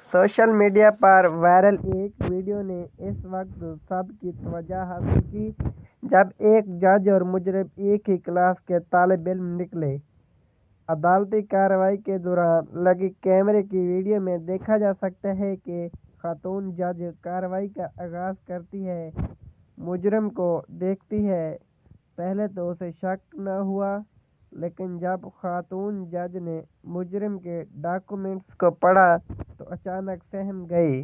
Social media پر viral ایک video نے اس وقت سب کی توجہ حاصل کی جب ایک جج اور مجرم ایک ہی کلاس کے طالب علم نکلے۔ عدالتی کارروائی کے دوران لگی کیمرے کی ویڈیو میں دیکھا جا سکتا ہے کہ خاتون جج کارروائی کا آغاز کرتی ہے، مجرم کو دیکھتی ہے۔ پہلے تو اسے شک نہ ہوا، لیکن جب خاتون جج نے مجرم کے ڈاکومنٹس کو پڑھا تو اچانک سہم گئی۔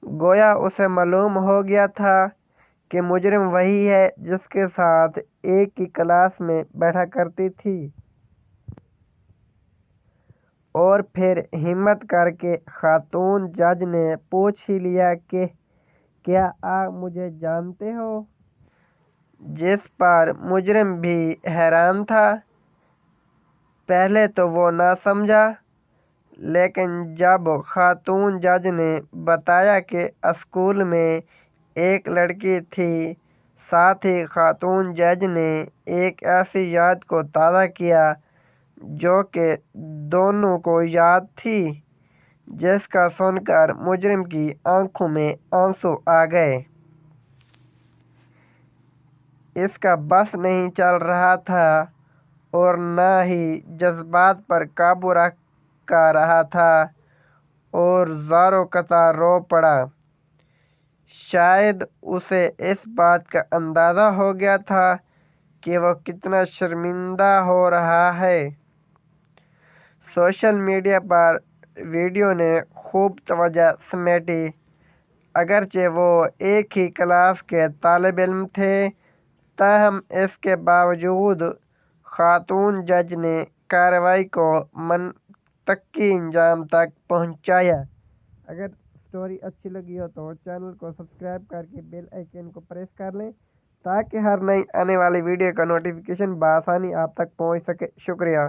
گویا اسے معلوم ہو گیا تھا کہ مجرم وہی ہے جس کے ساتھ ایک ہی کلاس میں بیٹھا کرتی تھی۔ اور پھر ہمت کر کے خاتون جج نے پوچھ ہی لیا کہ کیا آپ مجھے جانتے ہو؟ جس پر مجرم بھی حیران تھا۔ پہلے تو وہ نہ سمجھا، لیکن جب خاتون جج نے بتایا کہ اسکول میں ایک لڑکی تھی، ساتھ ہی خاتون جج نے ایک ایسی یاد کو تازہ کیا جو کہ دونوں کو یاد تھی، جس کا سن کر مجرم کی آنکھوں میں آنسو آ گئے۔ اس کا بس نہیں چل رہا تھا اور نہ ہی جذبات پر قابو رکھ رہا تھا اور زاروں قطار رو پڑا۔ شاید اسے اس بات کا اندازہ ہو گیا تھا کہ وہ کتنا شرمندہ ہو رہا ہے۔ سوشل میڈیا پر ویڈیو نے خوب توجہ سمیٹی۔ اگرچہ وہ ایک ہی کلاس کے طالب علم تھے، تاہم اس کے باوجود خاتون جج نے کارروائی کو منطقی انجام تک پہنچایا۔ اگر اسٹوری اچھی لگی ہو تو چینل کو سبسکرائب کر کے بیل آئیکن کو پریس کر لیں تاکہ ہر نئی آنے والی ویڈیو کا نوٹیفیکیشن بآسانی آپ تک پہنچ سکے۔ شکریہ۔